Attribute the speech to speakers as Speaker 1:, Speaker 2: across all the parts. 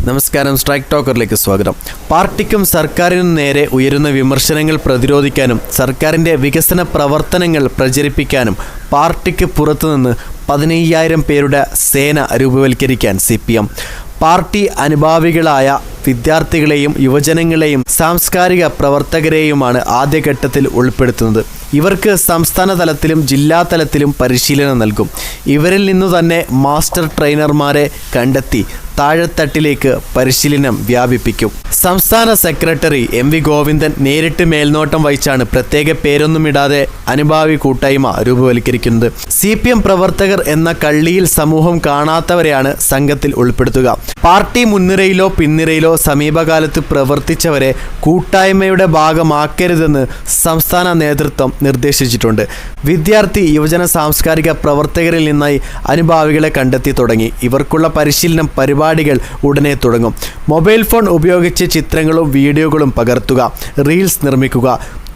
Speaker 1: നമസ്കാരം, സ്ട്രൈക്ക് ടോക്കറിലേക്ക് സ്വാഗതം. പാർട്ടിക്കും സർക്കാരിനും നേരെ ഉയരുന്ന വിമർശനങ്ങൾ പ്രതിരോധിക്കാനും സർക്കാരിൻ്റെ വികസന പ്രവർത്തനങ്ങൾ പ്രചരിപ്പിക്കാനും പാർട്ടിക്ക് പുറത്തുനിന്ന് 15,000 പേരുടെ സേന രൂപവൽക്കരിക്കാൻ CPM പാർട്ടി അനുഭാവികളായ വിദ്യാർത്ഥികളെയും യുവജനങ്ങളെയും സാംസ്കാരിക പ്രവർത്തകരെയുമാണ് ആദ്യഘട്ടത്തിൽ ഉൾപ്പെടുത്തുന്നത്. ഇവർക്ക് സംസ്ഥാന തലത്തിലും ജില്ലാ തലത്തിലും പരിശീലനം നൽകും. ഇവരിൽ നിന്നു തന്നെ മാസ്റ്റർ ട്രെയിനർമാരെ കണ്ടെത്തി താഴെത്തട്ടിലേക്ക് പരിശീലനം വ്യാപിപ്പിക്കും. സംസ്ഥാന സെക്രട്ടറി MV ഗോവിന്ദൻ നേരിട്ട് മേൽനോട്ടം വഹിച്ചാണ് പ്രത്യേക പേരൊന്നുമിടാതെ അനുഭാവി കൂട്ടായ്മ രൂപവൽക്കരിക്കുന്നത്. CPM പ്രവർത്തകർ എന്ന കള്ളിയിൽ സമൂഹം കാണാത്തവരെയാണ് സംഘത്തിൽ ഉൾപ്പെടുത്തുക. പാർട്ടി മുൻനിരയിലോ പിൻനിരയിലോ സമീപകാലത്ത് പ്രവർത്തിച്ചവരെ കൂട്ടായ്മയുടെ ഭാഗമാക്കരുതെന്ന് സംസ്ഥാന നേതൃത്വം നിർദ്ദേശിച്ചിട്ടുണ്ട്. വിദ്യാർത്ഥി യുവജന സാംസ്കാരിക പ്രവർത്തകരിൽ നിന്നായി അനുഭാവികളെ കണ്ടെത്തി തുടങ്ങി. ഇവർക്കുള്ള പരിശീലനം പരിപാടികൾ ഉടനെ തുടങ്ങും. മൊബൈൽ ഫോൺ ഉപയോഗിച്ച് ചിത്രങ്ങളും വീഡിയോകളും പകർത്തുക, റീൽസ് നിർമ്മിക്കുക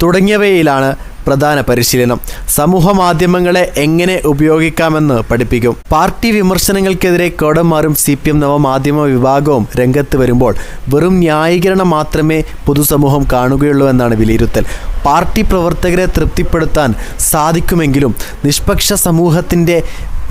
Speaker 1: തുടങ്ങിയവയിലാണ് പ്രധാന പരിശീലനം. സമൂഹ മാധ്യമങ്ങളെ എങ്ങനെ ഉപയോഗിക്കാമെന്ന് പഠിപ്പിക്കും. പാർട്ടി വിമർശനങ്ങൾക്കെതിരെ കോടന്മാരും CPM നവമാധ്യമ വിഭാഗവും രംഗത്ത് വരുമ്പോൾ വെറും ന്യായീകരണം മാത്രമേ പൊതുസമൂഹം കാണുകയുള്ളൂ എന്നാണ് വിലയിരുത്തൽ. പാർട്ടി പ്രവർത്തകരെ തൃപ്തിപ്പെടുത്താൻ സാധിക്കുമെങ്കിലും നിഷ്പക്ഷ സമൂഹത്തിൻ്റെ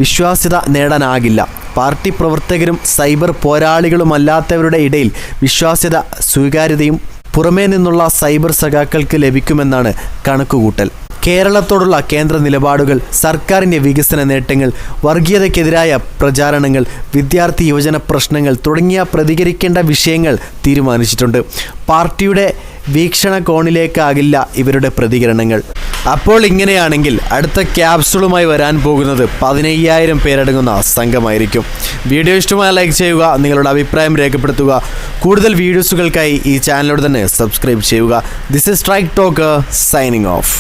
Speaker 1: വിശ്വാസ്യത നേടാനാകില്ല. പാർട്ടി പ്രവർത്തകരും സൈബർ പോരാളികളുമല്ലാത്തവരുടെ ഇടയിൽ വിശ്വാസ്യത സ്വീകാര്യതയും പുറമേ നിന്നുള്ള സൈബർ സഖാക്കൾക്ക് ലഭിക്കുമെന്നാണ് കണക്കുകൂട്ടൽ. കേരളത്തോടുള്ള കേന്ദ്ര നിലപാടുകൾ, സർക്കാരിൻ്റെ വികസന നേട്ടങ്ങൾ, വർഗീയതയ്ക്കെതിരായ പ്രചാരണങ്ങൾ, വിദ്യാർത്ഥി യുവജന പ്രശ്നങ്ങൾ തുടങ്ങിയ പ്രതികരിക്കേണ്ട വിഷയങ്ങൾ തീരുമാനിച്ചിട്ടുണ്ട്. പാർട്ടിയുടെ വീക്ഷണകോണിലേക്കാകില്ല ഇവരുടെ പ്രതികരണങ്ങൾ. അപ്പോൾ ഇങ്ങനെയാണെങ്കിൽ അടുത്ത ക്യാപ്സൂളുമായി വരാൻ പോകുന്നത് 15,000 പേരടങ്ങുന്ന സംഘമായിരിക്കും. വീഡിയോ ഇഷ്ടമായ ലൈക്ക് ചെയ്യുക, നിങ്ങളുടെ അഭിപ്രായം രേഖപ്പെടുത്തുക. കൂടുതൽ വീഡിയോസുകൾക്കായി ഈ ചാനലോട് തന്നെ സബ്സ്ക്രൈബ് ചെയ്യുക. This is strike talker signing off.